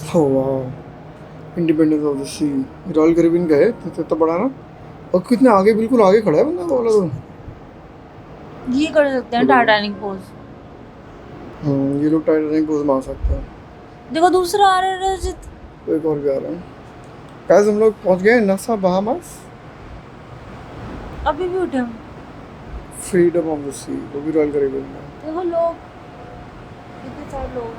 ओह वाह, Independence of the Sea. Royal Caribbean गए तो बड़ा ना, और कितने आगे, बिल्कुल आगे खड़ा है बंदा वो वाला तो। ये कर सकते हैं टाइटैनिक पोज। ये लोग टाइटैनिक पोज मार सकते हैं। देखो दूसरा आ रहा है रजित। एक और भी आ रहा है। गाइस हम लोग पहुंच गए नासा बहामास। अभी भी उठे हम। फ्रीडम ऑफ द सी, वो भी रॉयल कैरिबियन में। देखो लोग कितने सारे लोग।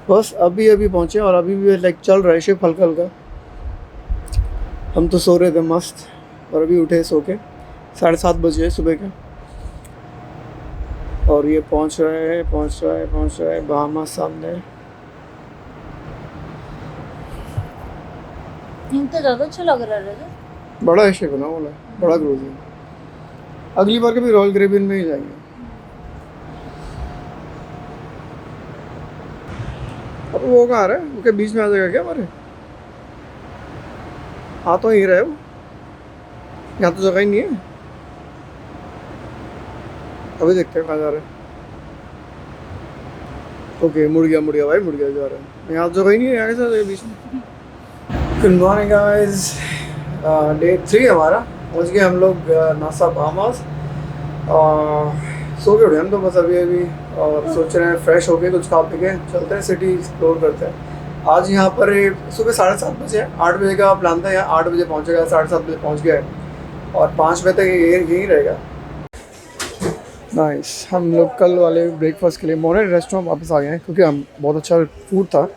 बस अभी अभी पहुंचे और अभी भी लाइक चल रहा है शिप हल्का हल्का। हम तो सो रहे थे मस्त, और अभी उठे सो के 7:30 बजे सुबह के। और ये पहुंच रहा है बहामास सामने। इनसे ज्यादा अच्छा लग रहा है रजित। बड़ा है शिप ना बोला, बड़ा क्रूज है। अगली बार कभी रॉयल कैरिबियन में ही जाएंगे। अब वो कहाँ आ रहा है, उसके बीच में आ जाएगा क्या हमारे? हाँ तो यहीं रहे वो, यहाँ तो जगह ही नहीं है। अभी देखते हैं कहाँ जा रहे हैं। ओके मुड़ गया भाई, मुड़ गया जा रहा है। यहाँ तो जगह ही नहीं है, यहाँ कैसे आ जाएगा बीच में? गुड मॉर्निंग गाइस, डे 3 हमारा। पहुँच गए हम लोग नासा बहामास। सो के उठे हम तो बस अभी अभी, और सोच रहे हैं फ्रेश होके कुछ खा पी के चलते हैं, सिटी एक्सप्लोर करते हैं। आज यहाँ पर सुबह 7:30 बजे, 8 बजे का प्लान था, यहाँ 8 बजे पहुँचेगा, 7:30 बजे पहुँच गया है और 5 बजे तक यहीं रहेगा। नाइस। हम लोग कल वाले ब्रेकफास्ट के लिए मोनेट रेस्टोरेंट वापस आ गए हैं, क्योंकि हम बहुत अच्छा फूड था,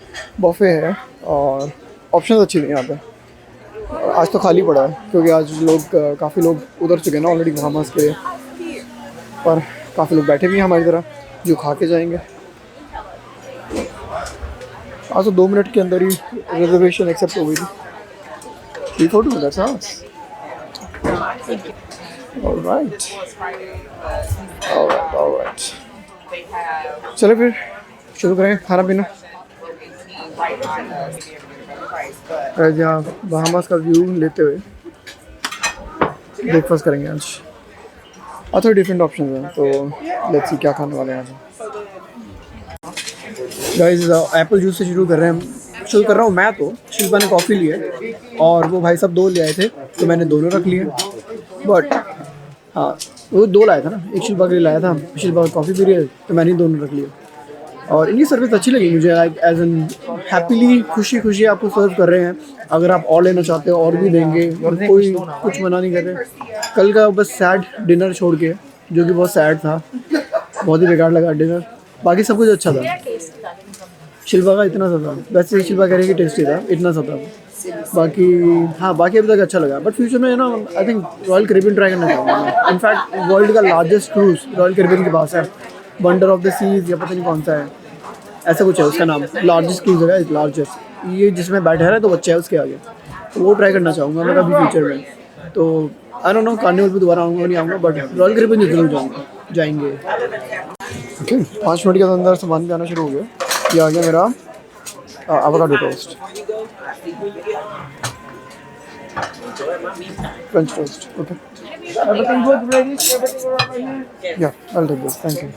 बफे है और ऑप्शन अच्छी थी यहाँ पे। आज तो खाली पड़ा है, क्योंकि आज लोग काफ़ी लोग उधर चुके हैं ना ऑलरेडी बहामास के लिए, पर काफ़ी लोग बैठे भी हैं हमारी तरह जो खा के जाएंगे। आज तो 2 मिनट के अंदर ही रिजर्वेशन एक्सेप्ट हो गई थी। 342, दैट्स आवर्स। ऑलराइट ऑलराइट, चलो फिर शुरू करें खाना पीना। यहाँ बहामास का व्यू लेते हुए ब्रेकफास्ट करेंगे आज। थोड़ी डिफरेंट ऑप्शन हैं, तो लेट्स सी क्या खाने वाले हैं आज। गाइस एप्पल जूस से शुरू कर रहे हैं हम। शुरू कर रहा हूँ मैं तो। शिल्पा ने कॉफ़ी ली है और वो भाई सब 2 ले आए थे, तो मैंने दोनों रख लिए। बट हाँ, वो 2 लाया था ना, एक शिल्पा के लिए लाया था, शिल्पा कॉफ़ी पी रही है तो मैंने 2 रख लिए। और इनकी सर्विस अच्छी लगी मुझे, लाइक एज एन हैप्पीली, खुशी खुशी आपको सर्व कर रहे हैं। अगर आप और लेना चाहते हो और भी देंगे, और कोई कुछ मना नहीं कर रहे। कल का बस सैड डिनर छोड़ के, जो कि बहुत सैड था, बहुत ही बेकार लगा डिनर, बाकी सब कुछ अच्छा था। शिल्पा का इतना सा था, वैसे शिल्पा कह रही है कि टेस्टी था, इतना सा था। बाकी हाँ, बाकी अभी तक अच्छा लगा। बट फ्यूचर में ना I think royal Caribbean try करना चाहूँगा। इनफैक्ट वर्ल्ड का लार्जेस्ट क्रूज रॉयल कैरिबियन के पास है, वंडर ऑफ द सीज या पता नहीं कौन सा है, ऐसा कुछ है उसका नाम। लार्जेस्ट क्रूज है, लार्जेस्ट, ये जिसमें बैठा है तो बच्चा है उसके आगे, तो वो ट्राई करना चाहूँगा मैं कभी फ्यूचर में। तो आई डोंट नो कार्निवल पे दोबारा आऊँगा नहीं आऊँगा, बट रॉयल कैरिबियन जरूर जाएंगे। ओके 5 मिनट के अंदर सामान भी आना शुरू हो गया। ये आ गया मेरा avocado toast, French toast. Okay Everything good, ready? Everything all right right here? या I will take this, thank you.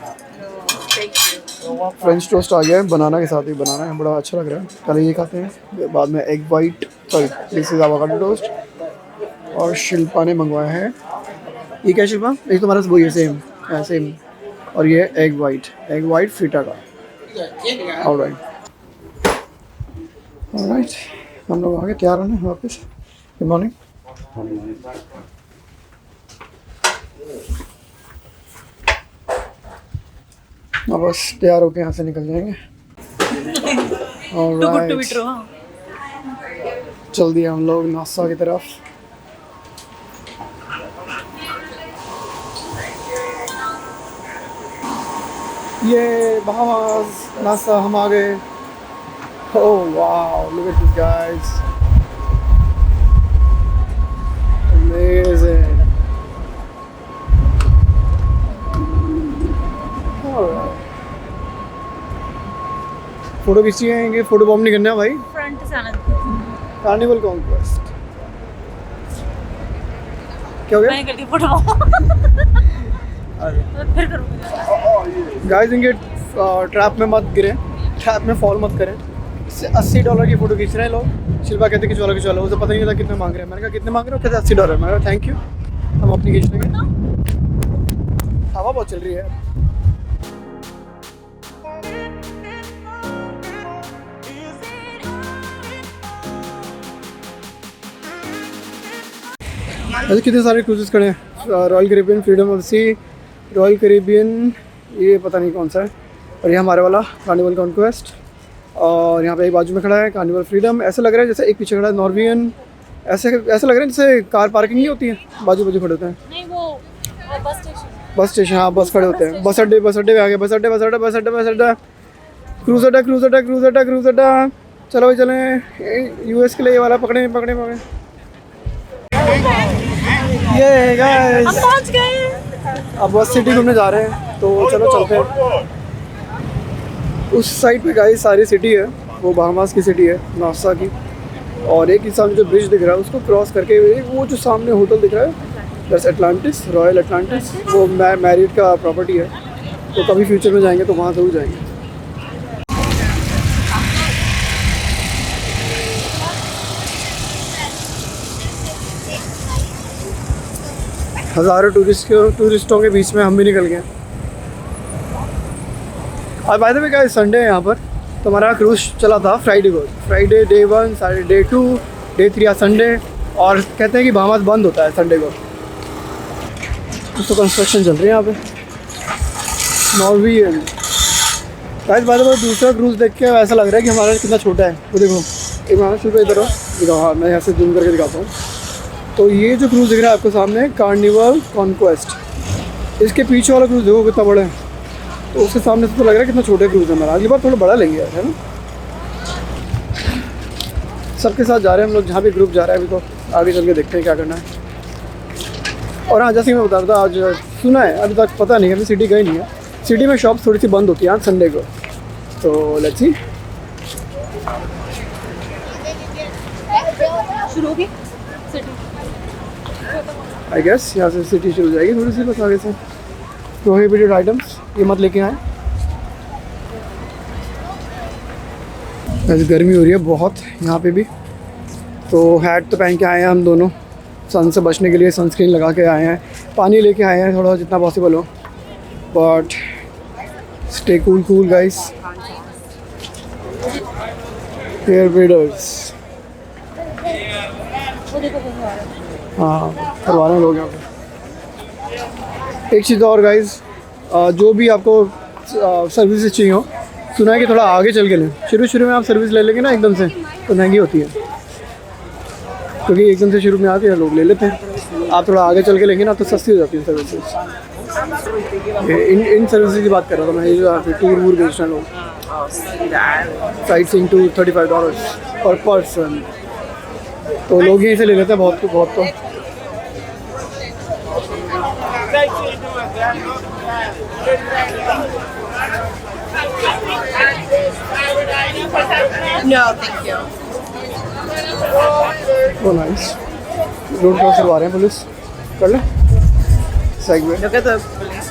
French toast आ गया है, बनाना के साथ ही बनाना है, बड़ा अच्छा लग रहा है। पहले ये खाते हैं, बाद में egg white, sorry this is avocado toast. और शिल्पा ने मंगवाया है, ये क्या शिल्पा? ये तुम्हारा वही है, सेम। और ये एग वाइट फ्रीटा का। ऑलराइट हम लोग आगे तैयार होने वापस। Good morning. अब बस तैयार होके यहाँ से निकल जाएंगे। ऑलराइट, चल दिए हम लोग नासा की तरफ। ये बहामास, नासा, हम आ गए। Oh wow, look at this guys, amazing. Photo खींची है, फोटो बॉम्ब नहीं करना भाई। फ्रंट से आना दो। कार्निवल कॉन्क्वेस्ट क्या हो गया? मैंने कर दी फोटो। फिर करूँगी। गाइस इनके ट्रैप में मत गिरें, ट्रैप में फॉल मत करें। $80 की फ़ोटो खींच रहे हैं लोग। शिल्पा कहते कि चलो उसे पता नहीं था कितने मांग रहे हैं। मैंने कहा कितने मांग रहे हो? कहते $80। मैंने कहा थैंक यू, हम अपनी खींच लेंगे। हवा बहुत चल रही है। ऐसे कितने सारे क्रूजेस खड़े हैं। Royal Caribbean, Freedom of Sea, Royal Caribbean, ये पता नहीं कौन सा है। और ये हमारे वाला कार्निवल कॉन्क्वेस्ट। और यहाँ पे एक बाजू में खड़ा है कार्निवल फ्रीडम। ऐसा लग रहा है जैसे एक पीछे खड़ा है नॉर्वियन। ऐसा लग रहा है जैसे कार पार्किंग नहीं होती है, बाजू बाजू खड़े होते हैं। नहीं वो बस स्टेशन। हाँ, बस खड़े होते हैं। बस अड्डे पे आ गए। बस अड्डा। क्रूज अड्डा। चलो भाई चलें। यूएस के लिए ये वाला पकड़े। ये गाइस हम पहुंच गए। अब बस सिटी घूमने जा रहे हैं, तो चलो चलते हैं। उस साइड पे गाइस सारी सिटी है, वो बहामास की सिटी है, नासा की। और एक ही सामने जो ब्रिज दिख रहा है उसको क्रॉस करके वो जो सामने होटल दिख रहा है दैट्स अटलांटिस, रॉयल अटलांटिस। वो मैरियट का प्रॉपर्टी है, तो कभी फ्यूचर में जाएंगे तो वहाँ ज़रूर जाएंगे। हज़ारों टूरिस्टों के बीच में हम भी निकल गए। और by the way guys Sunday है यहाँ पर, तो हमारा क्रूज़ चला था फ्राइडे को। फ्राइडे डे 1, सारे डे 2, डे 3 या संडे। और कहते हैं कि बहामास बंद होता है संडे को। तो कंस्ट्रक्शन चल रही है यहाँ पे। Norwegian guys, by the way दूसरा क्रूज़ देख के ऐसा लग रहा है कि हमारा कितना छोटा है। वो देखो, एक हमारा शुरू इधर हो दिखाओ। हाँ, मैं यहाँ से जूम करके दिखाता हूँ। तो ये जो क्रूज़ दिख रहा है आपको सामने, कार्निवल कॉन्क्वेस्ट। इसके पीछे वाला क्रूज़ देखो कितना बड़ा है, तो उसके सामने से तो लग रहा है कितना छोटा क्रूज़ है हमारा। अगली बार थोड़ा बड़ा लेंगे यार, है ना। सबके साथ जा रहे हैं हम लोग, जहाँ भी ग्रुप जा रहा है। अभी तो आगे चल के देखते हैं क्या करना है। और हाँ, जैसे मैं बता रहा था, आज सुना है, अभी तक पता नहीं, अभी सिटी गई नहीं है। सिटी में शॉप्स थोड़ी सी बंद होती है आज संडे को, तो लेट्स सी। शुरू होगी सिटी। आई गेस यहाँ से सिटी शुरू हो जाएगी थोड़ी सी, बस आगे से। प्रोहिबिटेड आइटम्स ये मत लेके आए। ऐसे गर्मी हो रही है बहुत यहाँ पे भी, तो हैट तो पहन के आए हैं हम दोनों। सन से बचने के लिए सनस्क्रीन लगा के आए हैं। पानी लेके आए हैं थोड़ा जितना पॉसिबल हो, but stay cool guys. Hair braiders, हाँ करवा रहे हैं लोग यहाँ पे। एक चीज़ और गाइस, जो भी आपको सर्विसेज चाहिए हो, सुना है कि थोड़ा आगे चल के लें। शुरू में आप सर्विस ले लेंगे ना एकदम से, तो महंगी होती है, क्योंकि एकदम से शुरू में आती है लोग ले लेते हैं। आप थोड़ा आगे चल के लेंगे ना तो सस्ती हो जाती है सर्विसेज। इन सर्विसेज की बात कर रहा था मैं, ये जो यहाँ पे टूर वूर बेच रहे हैं लोग। साइट सीइंग टू $35 पर पर्सन, तो लोग यहीं से ले लेते हैं बहुत तो। No, thank you. Oh nice. Road cross करवा रहे हैं पुलिस, कर ले साइड में। Look at the police.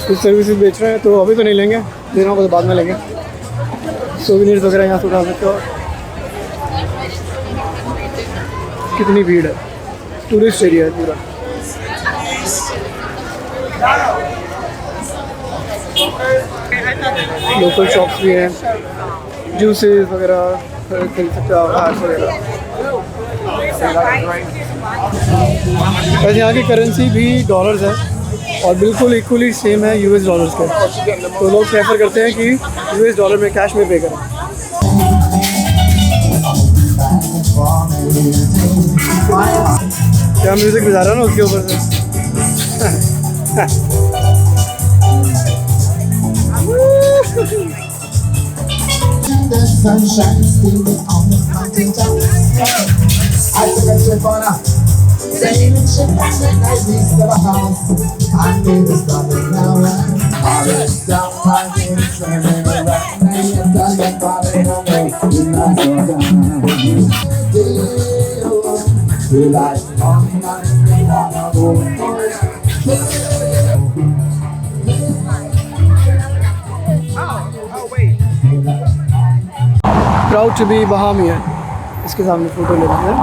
कुछ सर्विसेज बेच रहे हैं, तो अभी तो नहीं लेंगे, देना होगा तो बाद में लेंगे। सोवेनिर्स वगैरह यहाँ से उठा सकते हो। कितनी भीड़ है, टूरिस्ट एरिया है पूरा। लोकल शॉप्स भी हैं, जूसेस वगैरह खरीद सकते हो, हार्स वगैरह। वैसे यहाँ की करेंसी भी डॉलर्स है, और बिल्कुल इक्वली सेम है यूएस डॉलर्स के। तो लोग प्रेफर करते हैं कि यूएस डॉलर में कैश में पे करें। क्या म्यूज़िक बजा रहा है ना उसके ऊपर से। The sunshine still on the mountain top. I took a trip on a sailing ship and then I reached the house. I made a stop now. Proud to be Bahamian. इसके सामने photo ले लेते हैं।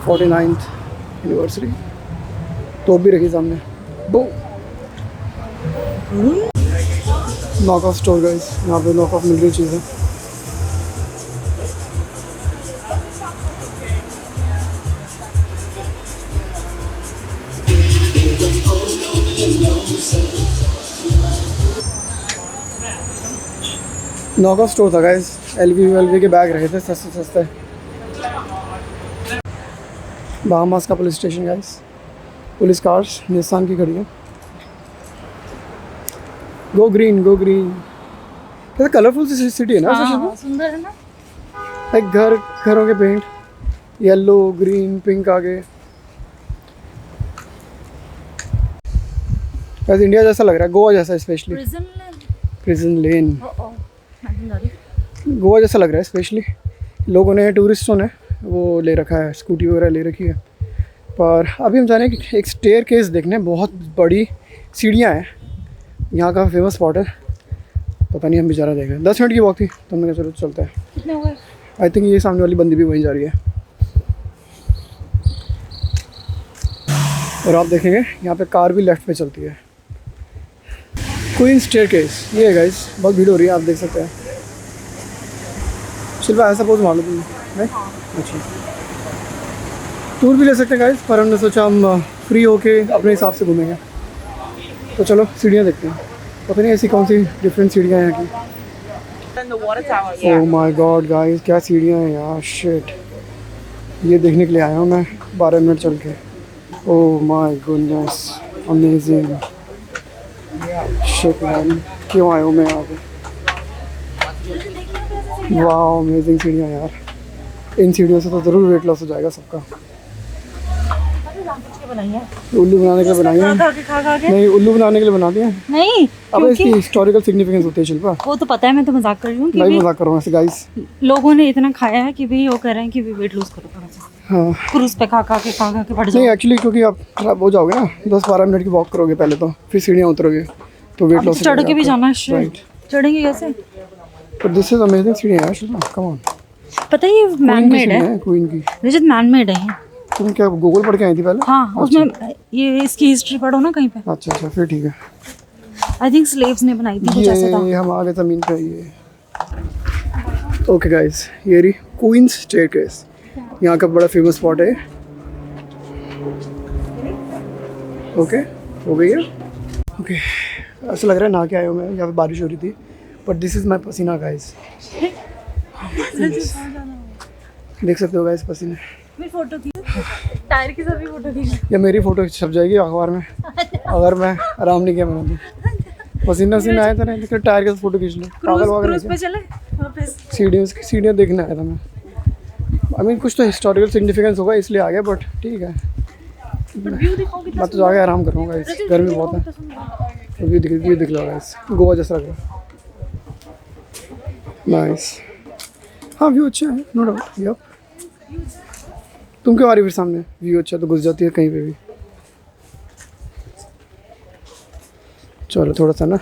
49th anniversary तो भी रखी सामने। बो नॉक ऑफ स्टोर गाइस, यहाँ पे नॉक ऑफ मिल रही चीज़ें। नॉक ऑफ स्टोर था गाइस, एलवी के बैग रहे थे सस्ते सस्ते। बहामास का police station guys, police cars Nissan की खड़ी है। Go green go green. कैसे कलरफुल सी सिटी है ना। हाँ, सुंदर है ना। लाइक घरों के पेंट येलो ग्रीन पिंक आगे। वैसे इंडिया जैसा लग रहा है, गोवा जैसा स्पेशली। प्रिजन लेन गोवा जैसा लग रहा है स्पेशली। लोगों ने टूरिस्टों ने वो ले रखा है, स्कूटी वगैरह ले रखी है। पर अभी हम जाने कि एक स्टेयर केस देखने, बहुत बड़ी सीढ़ियाँ हैं। यहाँ का फेमस स्पॉट है, पता नहीं हम भी जा रहे देखें। 10 मिनट की वॉक थी तो हमने कहा चलो चलते हैं। कितने हुए? आई थिंक ये सामने वाली बंदी भी वहीं जा रही है। और आप देखेंगे यहाँ पे कार भी लेफ्ट पे चलती है। क्वीन स्टेयरकेस ये है गाइस, बहुत भीड़ हो रही है, आप देख सकते हैं। शिल्पा ऐसा पोज मार लो तुम, नहीं? अच्छा, टूर भी ले सकते हैं गाइस, पर हमने सोचा हम फ्री होके अपने हिसाब से घूमेंगे। तो चलो सीढ़ियाँ देखते हैं। पता नहीं ऐसी कौन सी डिफरेंट सीढ़ियाँ हैं यहाँ की। ओह माय गॉड गाइस, क्या सीढ़ियाँ हैं यार, शिट। ये देखने के लिए आया हूँ मैं 12 मिनट चल के। Oh my goodness, amazing shit man, क्यों आया हूँ मैं यहाँ पे। वाह अमेजिंग सीढ़ियाँ यार। इन सीढ़ियों से तो ज़रूर वेट लॉस हो जाएगा सबका। उल्लू बनाने के लिए बनाई है। नहीं, उल्लू बनाने के लिए बना दिया नहीं, अब इसकी हिस्टोरिकल सिग्निफिकेंस होती है शिल्पा। वो तो पता है, मैं तो मजाक कर रही हूँ। नहीं मजाक कर रहा हूँ ऐसे गाइस। लोगों ने इतना खाया है कि भाई वो कह रहे हैं कि वेट लूज करो थोड़ा सा। हाँ क्रूज पे खा के बढ़ नहीं, जाओ। एक्चुअली क्योंकि आप खराब हो जाओगे ना, 10-12 मिनट की वॉक करोगे पहले तो, फिर सीढ़ियाँ उतरोगे तो वेट लॉस चढ़ के भी जाना है। राइट, चढ़ेंगे कैसे? बट दिस इज अमेजिंग सीढ़ियाँ यार शिल्पा, कम ऑन। पता है ये मैन मेड है, क्वीन की। रजत मैन मेड है। तुम क्या गूगल पढ़ के आई थी पहले? हाँ, उसमें ये इसकी हिस्ट्री पढ़ो ना कहीं पे। अच्छा फिर ठीक है। आई थिंक स्लेव्स ने बनाई थी, कुछ ऐसा था। ये हम आगे ज़मीन पे ये। ओके गाइस, ये रही क्वींस स्टेयरकेस, यहाँ का बड़ा फेमस स्पॉट है। ओके हो गई है। ओके ऐसा लग रहा है ना के आया हूँ मैं, यहाँ पे बारिश हो रही थी, बट दिस इज़ माई पसीना गाइस। देख सकते हो गाइस पसीने। मेरी फोटो थी, टायर की सभी फोटो थी। या मेरी फ़ोटो छप जाएगी अखबार में अगर मैं आराम नहीं किया मैंने तो। पसीना से आया था, नहीं टायर के फ़ोटो खींच लो। पागल क्रूज पे चले वापस। सीढ़ियाँ देखने आया था मैं। आई मीन कुछ तो हिस्टोरिकल सिग्निफिकेंस होगा इसलिए आ गया, बट ठीक है। मैं तो जाके आराम करूँगा, इस गर्मी बहुत है। व्यू दिख रहा है इस गोवा जैसा लग रहा है। नाइस, हाँ व्यू अच्छा है, नो डाउट। यप, तुम क्यों आ रही फिर सामने? व्यू अच्छा तो घुस जाती है कहीं पे भी। चलो थोड़ा सा ना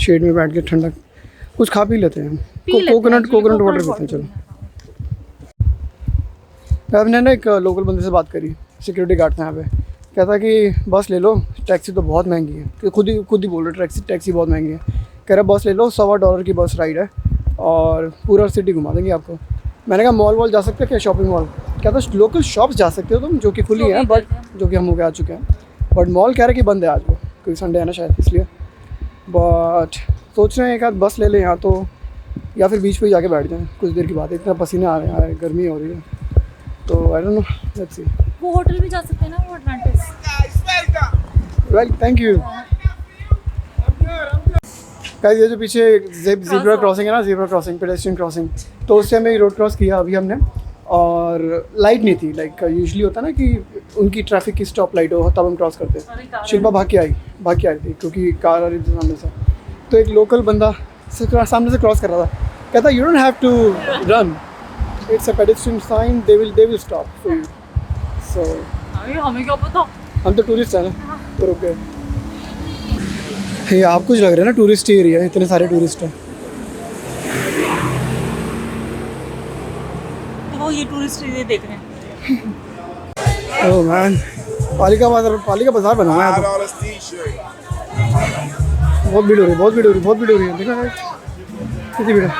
शेड में बैठ के ठंडा कुछ खा पी लेते हैं हम। कोकोनट वाटर पीते हैं। चलो, मैंने ना एक लोकल बंदे से बात करी, सिक्योरिटी गार्ड था यहाँ पे। कहता कि बस ले लो, टैक्सी तो बहुत महंगी है। कि खुद ही बोल रहे टैक्सी बहुत महंगी है। कह रहा बस ले लो, $125 की बस राइड है और पूरा सिटी घुमा देंगे आपको। मैंने कहा मॉल जा सकते हो क्या, शॉपिंग मॉल? कहता लोकल शॉप्स जा सकते हो तुम, जो कि खुली हैं, बट जो कि हम होके आ चुके हैं। बट मॉल कह रहे कि बंद है आज, वो क्योंकि संडे है ना शायद इसलिए। बट सोच रहे हैं एक आध बस ले लें यहाँ तो, या फिर बीच पे जाके बैठ जाएं कुछ देर की बात है। इतना पसीने आ रहे हैं, गर्मी हो रही है, तो I don't know, let's see. वो होटल भी जा सकते हैं ना, वो advantage. Well thank you guys. ये जो पीछे ज़ेब्रा क्रॉसिंग है ना, ज़ेब्रा क्रॉसिंग, पेडेस्ट्रियन क्रॉसिंग, तो उससे हमें रोड क्रॉस किया अभी हमने, और लाइट नहीं थी। लाइक यूजुअली होता है ना कि उनकी ट्रैफिक की स्टॉप लाइट हो तब हम क्रॉस करते हैं। शिल्पा भाग के आई थी क्योंकि कार आ रही थी सामने से। तो एक लोकल बंदा सामने से क्रॉस कर रहा था, कहता you don't have to run, it's a pedestrian sign, they will stop for you. So हमें क्या पता, हम तो टूरिस्ट हैं ना, तो रुक गए। ये आप कुछ लग रहा है ना टूरिस्ट एरिया, इतने सारे टूरिस्ट हैं। तो वो ये टूरिस्ट एरिया देख रहे हैं। ओह मैन, पालिका बाजार बना हुआ है यहाँ तो। बहुत भीड़ हो रही है, बहुत भीड़ हो रही है। देखा है कितनी भीड़ है।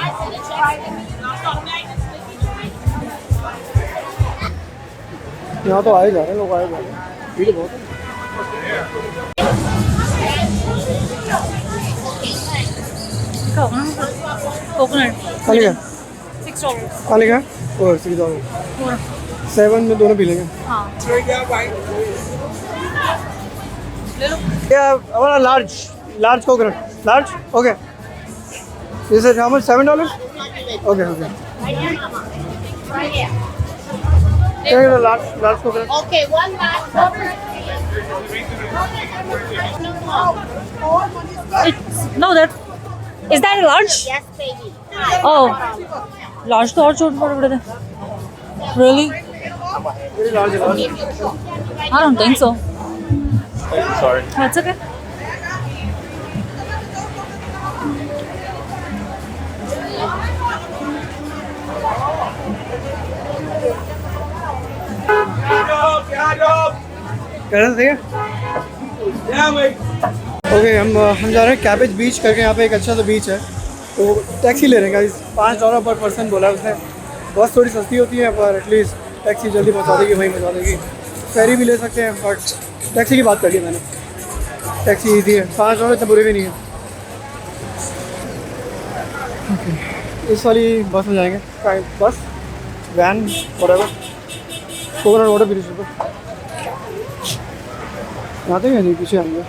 यहाँ तो आए जा रहे हैं लोग, भीड़ बहुत है। कोकोनट खाली क्या $6। खाली क्या और $6 7 में दोनों पी लेंगे। हाँ ले लो। हमारा large coconut, large okay. This is how much? $7? Okay large coconut. Okay, one last cover. No, that is that a large? Yes, baby. Oh, large तो और छोटे बड़े थे। Really? वेरी लार्ज है। I don't think so. Sorry. That's okay. कहना सही है। Okay हम जा रहे हैं कैबेज बीच करके। यहाँ पे एक अच्छा सा बीच है, तो टैक्सी ले रहे हैं गाइस। $5 पर पर्सन बोला है उसने। बस थोड़ी सस्ती होती है पर एटलीस्ट टैक्सी जल्दी पहुँचा देगी, वहीं पहुँचा देगी। फेरी भी ले सकते हैं बट टैक्सी की बात कर ली मैंने। टैक्सी ईजी है, $5 इतने बुरे भी नहीं है। ओके इस वाली बस में जाएंगे, बस वैन वगैरह। कोकोनट वाटर भी आते हैं नहीं, पीछे आएंगे।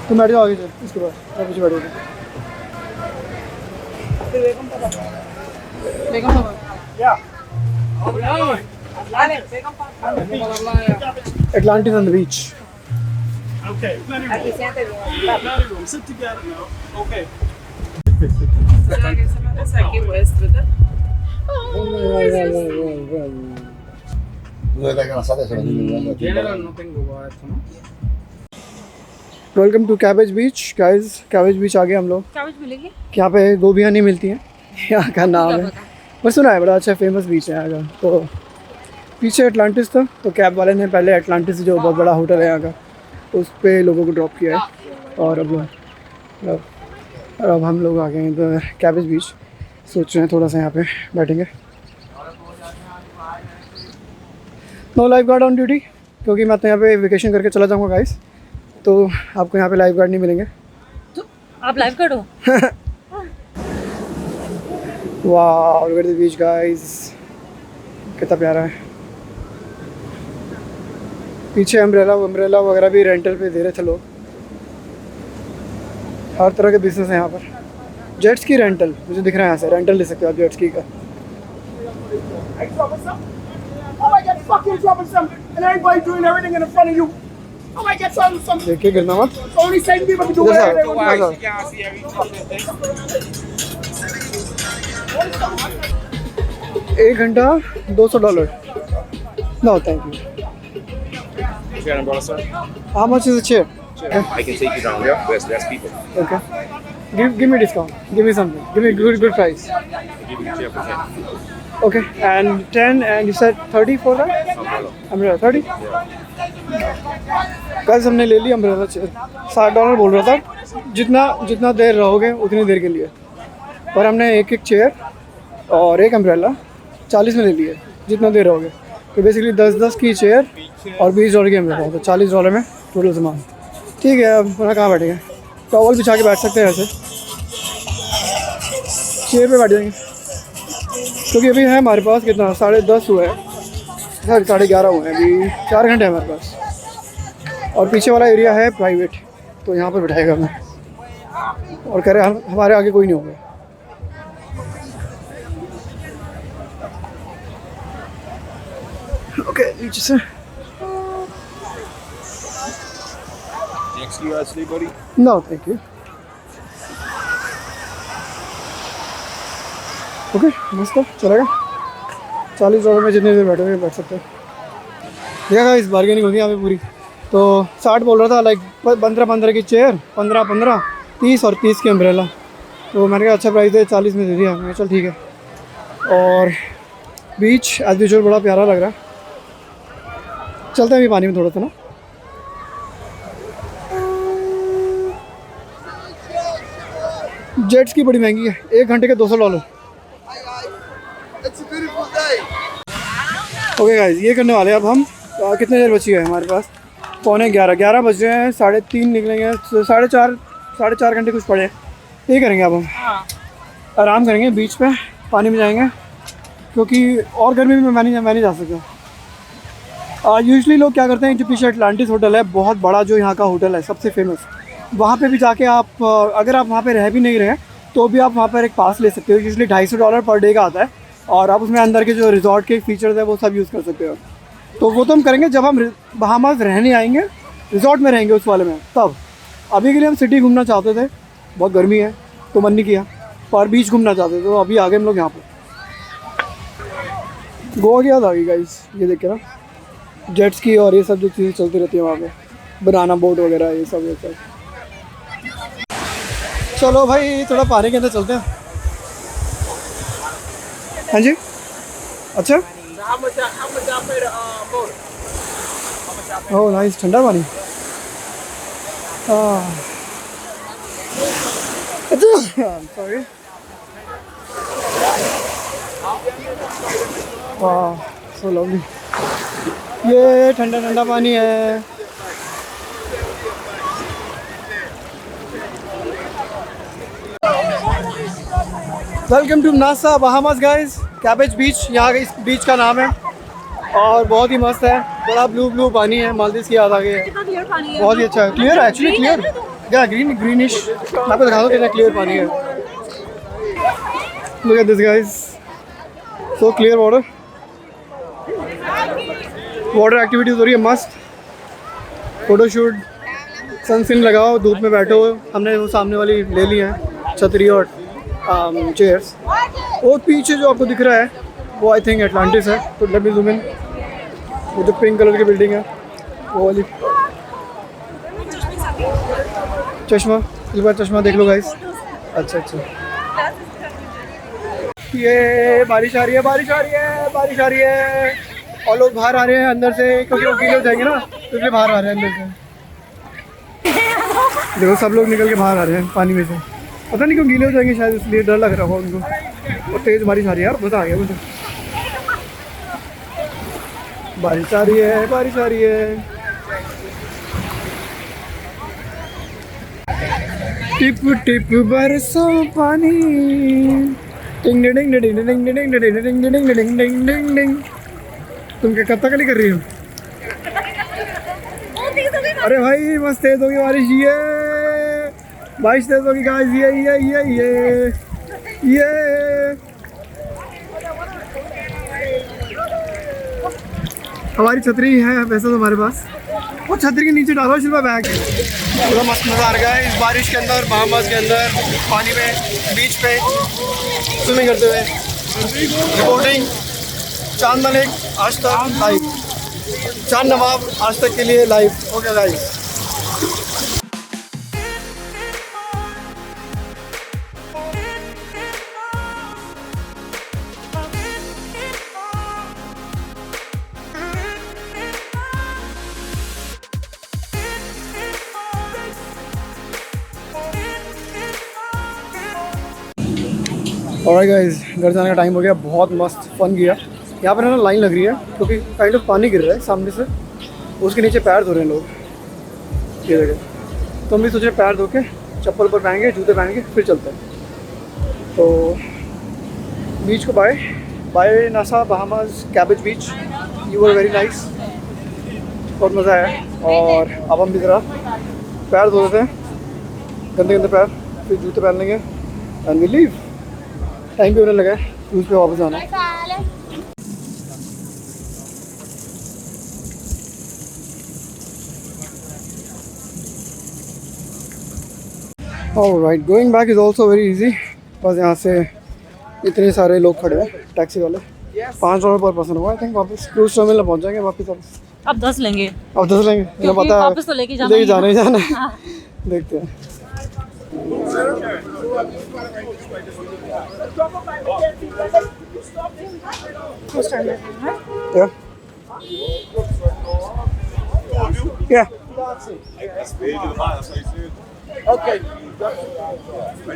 तुम बैठ जाओ आगे चल, इसके बाद मैं पीछे बैठ जाऊँगा। Atlantis on the beach. Okay. Sit together now. Okay. Aqui west with it. Welcome to Cabbage Beach guys. Cabbage Beach आ गए हम लोग। क्या कुछ मिलेगी? यहाँ पे गोभियाँ नहीं मिलती हैं, यहाँ का नाम है, पर सुना है बड़ा अच्छा फेमस बीच है यहाँ का। तो पीछे एटलांटिस था, तो कैब वाले ने पहले एटलांटिस जो बहुत बड़ा होटल है यहाँ का, उस पे लोगों को ड्रॉप किया है। और अब हम लोग आ गए हैं तो कैबेज बीच। सोच रहे हैं थोड़ा सा यहाँ पे बैठेंगे। No lifeguard on duty, क्योंकि मैं तो यहाँ पे वेकेशन करके चला जाऊँगा गाइस, तो आपको यहाँ पे लाइफ गार्ड नहीं मिलेंगे। तो आप लाइव कर दो। वाह look at the beach guys, कितना प्यारा है। पीछे अम्ब्रेला वगैरह भी रेंटल पे दे रहे थे लोग। हर तरह के बिजनेस है यहाँ पर। जेट्स की रेंटल मुझे दिख रहा है, यहाँ से रेंटल ले सकते हो आप जेट्स की का। Oh, I get fucking troublesome, and everybody doing everything in front of you. Oh, I get troublesome. देखिए गिरना मत। Only certain people can do इधर से whatever they आओ, want. इधर से आओ। 1 घंटा $200। No thank you. You got an umbrella, sir? How much is a chair? I can take you down there. That's people. Okay. Give me discount. Give me something. Give me good price. I'll give you the chair for 10. Okay. And 10 and you said 30 for that? Umbrella. Umbrella 30? कल हमने ले लिया umbrella chair. $60 बोल रहा था, जितना देर रहोगे उतनी देर के लिए। पर हमने एक चेयर और एक अम्ब्रेला 40 में ले लिए, जितना देर रहोगे। तो बेसिकली 10 की चेयर और $20 की अम्ब्रेला, तो $40 में टोटल सामान। ठीक है, अब अपना कहाँ बैठेंगे? टॉवल बिछा के बैठ सकते हैं ऐसे, चेयर पे बैठ जाएंगे। क्योंकि अभी है हमारे पास कितना 10:30 हुआ है, 11:30 हुए हैं, अभी 4 घंटे हमारे पास। और पीछे वाला एरिया है प्राइवेट, तो यहाँ पर बैठाएगा हमें और कह रहे हमारे आगे कोई नहीं होगा। ओके नीचे से Next to you, Ashley, buddy. No thank you. Okay मस्त है, चलेगा। 40 रुपये में जितनी देर बैठोगे बैठ सकते हो। देखा इस बार्गेनिंग होगी यहाँ पे पूरी। तो 60 बोल रहा था, लाइक 15 की चेयर, 15 30 और 30 की अम्ब्रेला। तो मैंने कहा अच्छा प्राइस है, 40 में दे दिया। मैं चल ठीक है। और बीच एज यूजुअल बड़ा प्यारा लग रहा है। चलते हैं अभी पानी में थोड़ा सा ना। जेट्स की बड़ी महंगी है, 1 घंटे के $200। ओके गाइस, ये करने वाले हैं अब हम। कितने देर बची है हमारे पास? 11:15 बज रहे हैं। 3:30 निकलेंगे, 4.5 घंटे कुछ पड़े। ये करेंगे अब हम। आराम करेंगे बीच पे, पानी में जाएंगे, क्योंकि और गर्मी में मैं नहीं जा सकता। यूजुअली लोग क्या करते हैं, जो पीछे अटलांटिस होटल है, बहुत बड़ा जो यहाँ का होटल है, सबसे फेमस, वहाँ पे भी जाके आप अगर आप वहाँ पे रह भी नहीं रहे तो भी आप वहाँ पर एक पास ले सकते हो। यूजुअली $250 पर डे का आता है, और आप उसमें अंदर के जो रिजॉर्ट के फीचर्स है वो सब यूज़ कर सकते हो। तो वो तो हम करेंगे जब हम बहामास रहने आएंगे, रिजॉर्ट में रहेंगे उस वाले में, तब। अभी के लिए हम सिटी घूमना चाहते थे, बहुत गर्मी है तो मन नहीं किया, पर बीच घूमना चाहते थे, तो अभी आ गए हम लोग यहाँ पर। गोवा की याद आ गई गाइस, ये देख के ना, जेट्स की और ये सब जो चीज़ें चलती रहती है वहाँ पे, बनाना बोट वगैरह ये सब। चलो भाई थोड़ा पानी के अंदर चलते हैं। हाँ जी, अच्छा। ओह नाइस, ठंडा पानी। हाँ सॉरी। वाह सो लवली, ये ठंडा ठंडा पानी है। Welcome to Nassau Bahamas guys, Cabbage Beach यहाँ इस बीच का नाम है, और बहुत ही मस्त है। बड़ा ब्लू पानी है, मालदीव की याद आ गई है। बहुत ही अच्छा है, क्लियर है एक्चुअली, क्लियर क्या, ग्रीनिश। मैं आपको दिखा दूँ कितना क्लियर पानी है। Look at this guys, so clear water activities हो रही है मस्त। फोटोशूट, सनस्क्रीन लगाओ, धूप में बैठो। हमने वो सामने वाली ले ली है, छतरी और चेयर्स। वो पीछे जो आपको दिख रहा है वो आई थिंक अटलांटिस है। तो लेट मी ज़ूम इन, वो जो पिंक कलर की बिल्डिंग है वो वाली। चश्मा, एक बार चश्मा देख लो गाइस। अच्छा, ये बारिश आ रही है, बारिश आ रही है, और लोग बाहर आ रहे हैं अंदर से, क्योंकि वो गीले हो जाएंगे ना, तो इसलिए बाहर आ रहे हैं अंदर से। देखो सब लोग निकल के बाहर आ रहे हैं पानी में से, पता नहीं क्यों गीले हो जाएंगे शायद, इसलिए डर लग रहा होगा उनको। और तेज़ बारिश आ रही है यार, मज़ा आ गया मुझे। बारिश आ रही है। टिप टिप बरसो पानी, टिंग डिंग डिंग डिंग डिंग डिंग डिंग डिंग डिंग डिंग डिंग डिंग। तुम क्या कथकली कर रही हो? अरे भाई मस्त तेज होगी बारिश, ये बारिश तेज होगी गाइस, ये हमारी छतरी है वैसे तो हमारे पास, वो छतरी के नीचे डालो शिल्पा बैग। पूरा मस्त मज़ा आ रहा है इस बारिश के अंदर, बहामास के अंदर, पानी में, बीच पे स्विमिंग करते हुए। रिपोर्टिंग चांद मलिक, आज तक लाइव, चांद नवाब आज तक के लिए live. Okay guys, alright guys, घर जाने का टाइम हो गया। बहुत मस्त फन किया। यहाँ पर है ना लाइन लग रही है, क्योंकि काइंड ऑफ पानी गिर रहा है सामने से, उसके नीचे पैर धो रहे हैं लोग, ये देखें। तो हम भी सोच रहे पैर धो के चप्पल पर पहनेंगे, जूते पहनेंगे, फिर चलते हैं। तो बीच को by NASA Bahamas cabbage beach, you were very nice, बहुत मज़ा आया। और अब हम भी ज़रा पैर धो देते हैं, गंदे पैर, फिर जूते पहन लेंगे एंड वी लीव। टाइम भी होने लगा है, क्रूज़ पे वापस आना है। Alright, going back is also very easy. बस यहाँ से इतने सारे लोग खड़े हैं टैक्सी वाले, $5 पर पर्सन होगा आई थिंक। वापस क्रूज टर्मिनल पहुँच जाएंगे वापस। अब 10 लेंगे अब 10 लेंगे, मुझे क्योंकि पता है वापस तो लेके जाना ही जाना है। हाँ। देखते हैं। Yeah. Okay.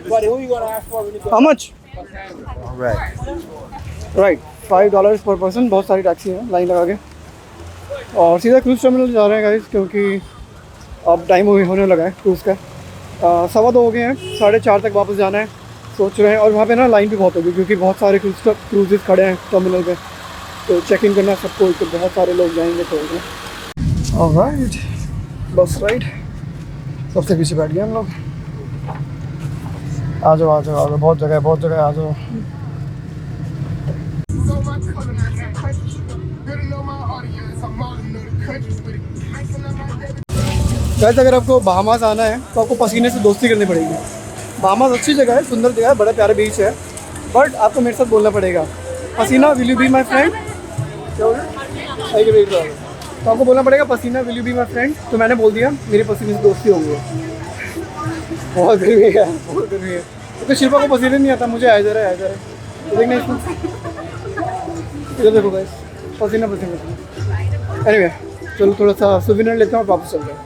Buddy, who you gonna ask for when you How much? Right. $5 पर पर्सन। बहुत सारी टैक्सी है लाइन लगा के, और सीधा क्रूज टर्मिनल जा रहे हैं गाइस, क्योंकि अब टाइम होने लगा है क्रूज़ का। 2:15 हो गए हैं, 4:30 तक वापस जाना है सोच रहे हैं। और वहाँ पे ना लाइन भी बहुत होगी, क्योंकि बहुत सारे क्रूजेस खड़े हैं टर्मिनल पे, तो चेक इन करना सबको, तो बहुत सारे लोग जाएंगे तो। ऑलराइट, बस राइट, सबसे पीछे बैठ गए हम लोग। आ जाओ आ जाओ आ जाओ, बहुत जगह आ जाओ। वैसे अगर आपको बहामास आना है तो आपको पसीने से दोस्ती करनी पड़ेगी। बहामास अच्छी जगह है, सुंदर जगह है, बड़ा प्यारा बीच है, बट आपको मेरे साथ बोलना पड़ेगा, पसीना will you be my friend. क्या हो गया? तो आपको बोलना पड़ेगा पसीना will you be my friend. तो मैंने बोल दिया मेरे पसीने से दोस्ती हो गई। बहुत गर्मी है, बहुत गर्मी है, क्योंकि शिल्पा को पसीने नहीं आता, मुझे आ जा रहा है देखना इसमें। इधर देखो गाइस, पसीना। एनीवे, चलो थोड़ा सा सुविनर लेते हैं और वापस चलते हैं।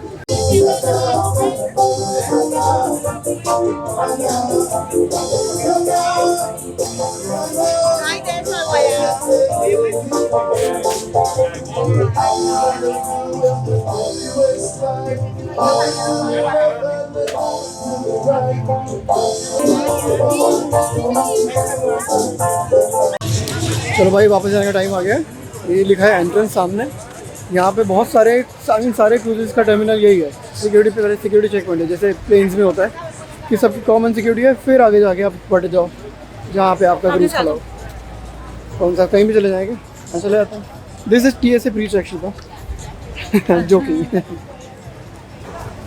चलो भाई, वापस जाने का टाइम आ गया। ये लिखा है एंट्रेंस सामने। यहाँ पे बहुत सारे क्रूजेस का टर्मिनल यही है। सिक्योरिटी पे पहले सिक्योरिटी चेक पॉइंट है, जैसे प्लेन्स में होता है कि सबकी कॉमन सिक्योरिटी है, फिर आगे जाके आप बढ़ जाओ जहाँ पे आपका क्रूज खड़ा हो। कौन सा, कहीं भी चले जाएंगे, हाँ चले जाते हैं। This is TSA PreCheck का जो कि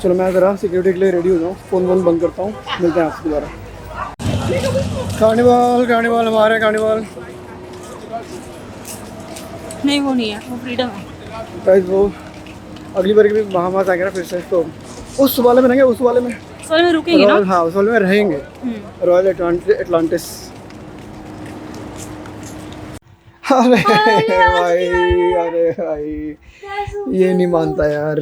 चलो मैं ज़रा सिक्योरिटी के लिए रेडी हो जाऊँ, फ़ोन बंद करता हूँ, मिलते हैं आपसे दोबारा। कार्निवल हमारे कार्निवल नहीं, वो नहीं है, वो फ्रीडम है गाइस। वो अगली बार भी बहामास आएंगे ना फिर से, तो उस वाले में रहेंगे, उस वाले में रुकेंगे ना। हाँ, उस वाले में रहेंगे, रॉयल एटलांटिस। अरे भाई, अरे भाई, ये नहीं मानता यार।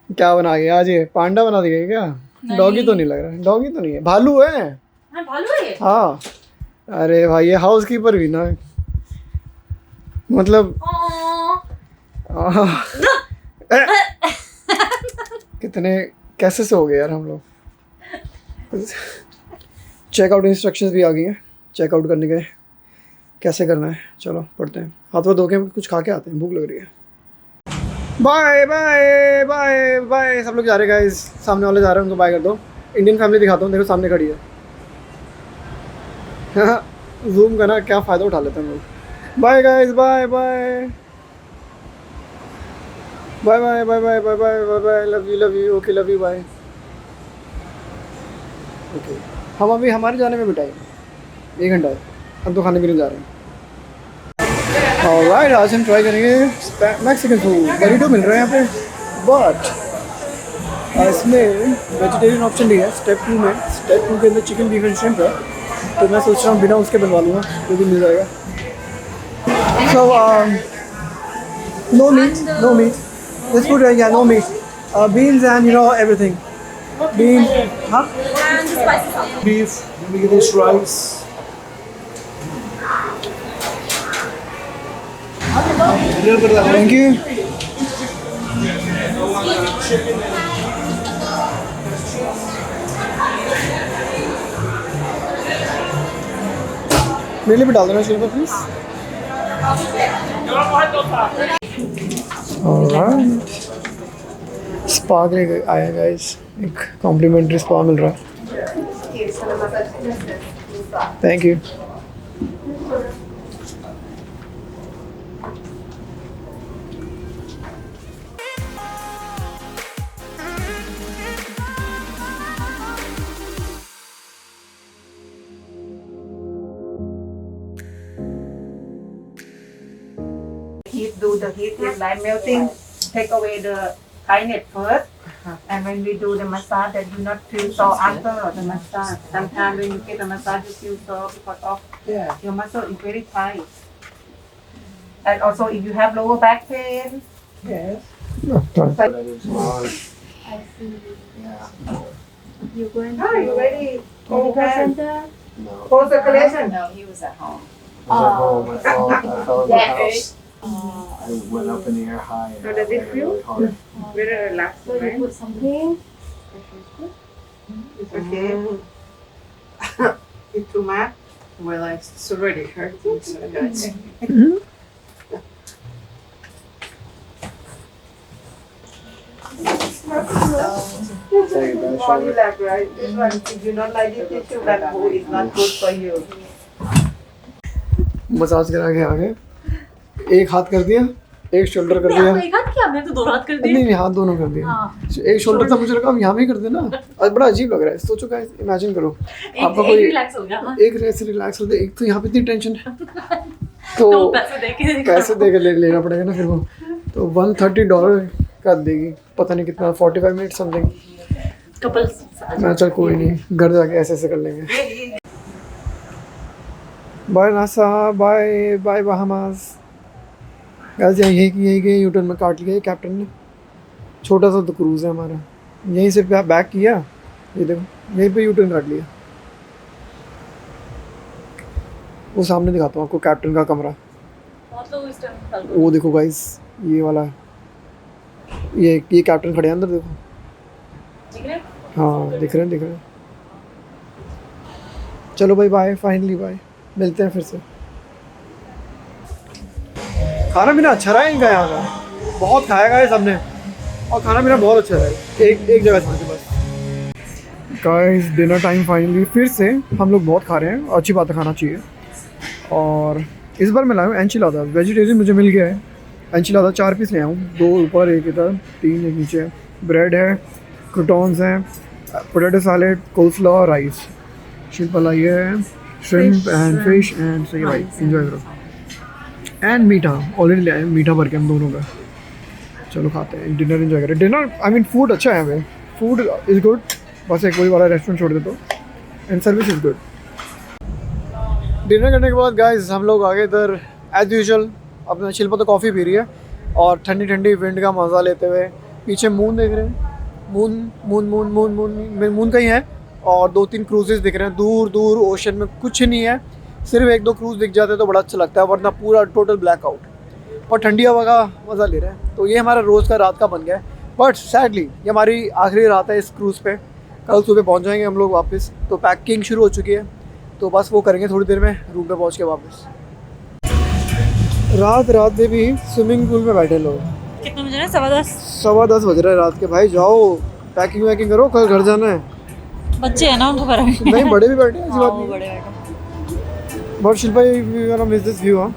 क्या बना गया आज? ये पांडा बना दिया क्या? डॉगी तो नहीं लग रहा है, डॉगी तो नहीं है, भालू है। भालू है। हाँ, अरे भाई, ये हाउस कीपर भी ना, मतलब कितने कैसे से हो गए यार हम लोग। चेकआउट इंस्ट्रक्शंस भी आ गई हैं, चेकआउट करने के कैसे करना है। चलो पढ़ते हैं, हाथ वो धो के कुछ खा के आते हैं, भूख लग रही है। बाय बाय बाय बाय, सब लोग जा रहे हैं गाइस, सामने वाले जा रहे हैं, उनको बाय कर दो। इंडियन फैमिली दिखाता हूँ, देखो सामने खड़ी है। जूम का ना क्या फ़ायदा उठा लेते हैं लोग। Bye guys, bye bye bye bye bye bye bye bye bye bye, love you okay, love you, bye okay. हम अभी हमारे जाने में भी टाइम 1 घंटा है, हम तो खाने पीने जा रहे हैं। ऑलराइट, आज हम ट्राई करेंगे मैक्सिकन फूड। बरीटो मिल रहा है यहाँ पे, बट इसमें वेजिटेरियन ऑप्शन भी है। स्टेप 2 में, स्टेप 2 के अंदर चिकन, बीफ एंड श्रिम्प है, तो मैं सोच रहा हूँ बिना उसके बनवा लूँगा, वो भी मिल जाएगा। So no meat. This food, yeah, no meat. Beans and everything. Beans, huh? And the spicy sauce. beef, give me this rice. Thank you. मेरे लिए भी डाल देना शिल्पा प्लीज। ऑलराइट, स्पा के लिए आया गाइस, एक कॉम्प्लीमेंट्री स्पा मिल रहा है। Thank you. Heat, do the heat is like melting. Take away the tightness first. And when we do the massage, that you not feel sore after the massage. Sometimes when you get the massage, you feel sore because of your muscle is very tight. And also, if you have lower back pain, I see. You going are you ready? medical center? Post circulation. No, he was at home. Oh, I fell in the yes. house. I went up in the air high. And So does it feel? really hard. Very relaxed, So you right? put something? It's okay. It's too much. Well, it's already hurting, so that's Take a bad More shower. relaxed, right? This one, if you don't like this tissue, that food is not good for you. Massage करा के आगे एक हाथ कर दिया, एक shoulder कर दिया। एक हाथ क्या, मैं तो 2 हाथ कर नहीं नहीं, हाथ दोनों कर दिया। एक शोल्डर था, मुझे लगा हम यहाँ भी कर देना। आज बड़ा अजीब लग रहा है। सोचो गाइस, इमेजिन करो आपका कोई रिलैक्स हो गया। एक ऐसे रिलैक्स होते, एक तो यहाँ पे इतनी टेंशन है तो पैसे दे के लेना पड़ेगा ना फिर वो। तो $130 का देगी, पता नहीं कितना, 45 मिनट समथिंग। कपल्स मैं चल कोई नहीं, घर जाके ऐसे ऐसे कर लेंगे। Bye Nassau, bye bye Bahamas. Guys यही के यूटर्न में काट लिया कैप्टन ने। छोटा सा तो क्रूज़ है हमारा, यहीं से बैक किया, ये देखो यहीं पे यूटर्न काट लिया। वो सामने दिखाता हूँ आपको कैप्टन का कमरा। वो देखो गाइस, ये वाला, ये कैप्टन खड़े हैं अंदर, देखो। हाँ दिख रहे हैं। चलो भाई बाय, फाइनली बाय, मिलते हैं फिर से। खाना पीना अच्छा रहा है इनका यहाँ का, बहुत खाया गया है सबने, और खाना पीना बहुत अच्छा है। एक जगह छोड़ के बस। गाइस डिनर टाइम फाइनली, फिर से हम लोग बहुत खा रहे हैं, अच्छी बात है, खाना चाहिए। और इस बार मैं लाया हूँ एंचिलादा, वेजिटेरियन मुझे मिल गया है। एंचिलादा 4 पीस ले आया हूँ, 2 ऊपर, 1 इधर, 3 एक नीचे। ब्रेड है, क्रूटॉन्स हैं, पोटैटो सैलेड, कोल्सलॉ, राइस। शिल्पा लाई है श्रिम्प एंड फिश एंड सही भाई, एंजॉय करो। एंड मीठा ऑलरेडी ले आए, मीठा भर के हम दोनों का। चलो खाते हैं, डिनर एंजॉय करें। डिनर आई मीन फूड अच्छा है हमें, फूड इज़ गुड। बस एक वही वाला रेस्टोरेंट छोड़ दे तो, and service is good. Dinner करने के बाद गाइस हम लोग आगे इधर एज यूजुअल अपना शिल्पा तो कॉफ़ी पी रही है और ठंडी ठंडी विंड का मज़ा लेते हुए। पीछे मून देख रहे हैं, मून कहीं है, और 2-3 क्रूजेस दिख रहे हैं दूर दूर। ओशन में कुछ नहीं है, सिर्फ 1-2 क्रूज दिख जाते हैं तो बड़ा अच्छा लगता है, वरना पूरा टोटल ब्लैकआउट। और ठंडी हवा का मज़ा ले रहे हैं। तो ये हमारा रोज़ का रात का बन गया है, बट सैडली ये हमारी आखिरी रात है इस क्रूज़ पे। कल सुबह पहुंच जाएंगे हम लोग वापस। तो पैकिंग शुरू हो चुकी है, तो बस वो करेंगे थोड़ी देर में, रूम पे पहुंच के वापस। रात में भी स्विमिंग पूल में बैठे लोग। कितने बजे हैं? 10:15। 10:15 बज रहे हैं रात के। भाई जाओ पैकिंग वैकिंग करो, कल घर जाना है। बच्चे हैं ना, उनको फर्क नहीं, बड़े भी बैठे हैं, ऐसी बात नहीं। बड़े बैठे। बहुत शिल्पा मिस दिस व्यू। हाँ,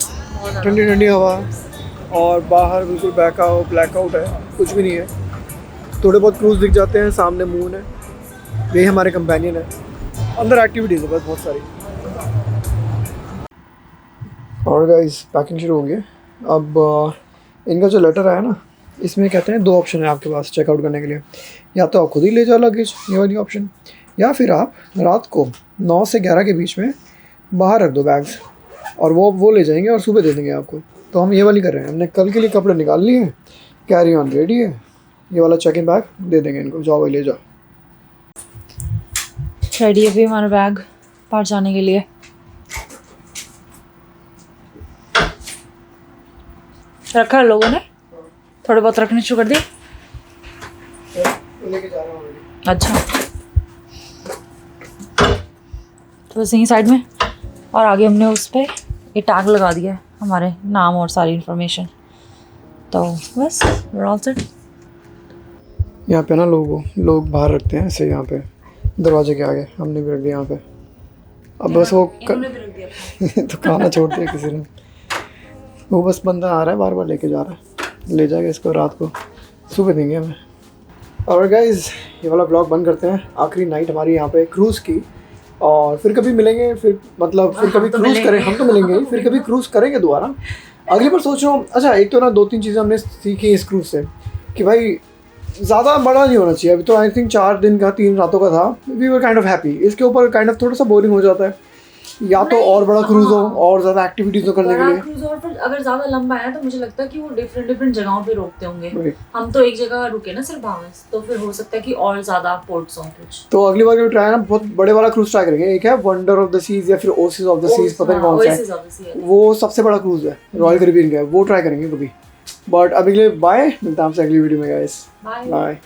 ठंडी ठंडी हवा, और बाहर बिल्कुल ब्लैकआउट है, कुछ भी नहीं है। थोड़े बहुत क्रूज दिख जाते हैं, सामने मून है, ये हमारे कंपेनियन है। अंदर एक्टिविटीज़ है बस बहुत सारी। और गाइस पैकिंग शुरू होंगे अब। इनका जो लेटर आया ना, इसमें कहते हैं 2 ऑप्शन है आपके पास चेकआउट करने के लिए। या तो आप खुद ही ले जाओ लगेज, ये वाली ऑप्शन, या फिर आप रात को 9 से 11 के बीच में बाहर रख दो बैग्स, और वो ले जाएंगे और सुबह दे देंगे आपको। तो हम ये वाली कर रहे हैं। हमने कल के लिए कपड़े निकाल लिए हैं, कैरी ऑन रेडी है, ये वाला चेक इन बैग दे देंगे इनको, जाओ भाई ले जाओ। रेडी है भी हमारा बैग बाहर जाने के लिए। रखा है लोगों ने, थोड़े बहुत रखने शुरू कर दिए। लेके जा रहा हूँ ऑलरेडी। अच्छा, तो बस यहीं साइड में, और आगे हमने उस पर ये टैग लगा दिया है, हमारे नाम और सारी इन्फॉर्मेशन। तो बस ऑल सेट। यहाँ पे ना लोग बाहर रखते हैं ऐसे, यहाँ पे दरवाजे के आगे हमने भी रख दिया यहाँ पे। अब बस वो तो खाना छोड़ दिया किसी ने, वो बस बंदा आ रहा है बार बार लेके जा रहा है, ले जाएगा इसको, रात को सुबह देंगे हमें। और गाइज ये वाला ब्लॉग बंद करते हैं। आखिरी नाइट हमारी यहाँ पे क्रूज़ की, और फिर कभी मिलेंगे, फिर कभी क्रूज़ करें, हम तो मिलेंगे ही, फिर कभी क्रूज़ करेंगे दोबारा। अगली बार सोच रहा हूँ, अच्छा एक तो ना 2-3 चीज़ें हमने सीखी इस क्रूज से कि भाई ज़्यादा बड़ा नहीं होना चाहिए। अभी तो आई थिंक 4 दिन का 3 रातों का था, we were kind of happy. इसके ऊपर काइंड ऑफ थोड़ा सा बोरिंग हो जाता है, या तो और बड़ा क्रूज हो और ज़्यादा एक्टिविटीज़ हो करने के बड़ा लिए। क्रूज और फिर अगर ज़्यादा लंबा है तो मुझे लगता है कि वो डिफरेंट जगहों पे रोकते होंगे। Right. हम तो एक जगह रुके ना सिर्फ बावस, तो फिर हो सकता है कि और ज़्यादा पोर्ट्स हों कुछ। तो अगली बार भी ट्राई ना बहुत बड़े वाला क्रूज ट्राई करेंगे। एक है वंडर ऑफ द सीज या फिर ओसिस ऑफ द सीज, पता नहीं कौन सा Oasis है, of the Sea है। वो सबसे बड़ा क्रूज है रॉयल कैरिबियन का, वो ट्राई करेंगे कभी। बट अभी के लिए बाय, मिलता है आपसे अगली वीडियो में गाइस, Bye. बाय।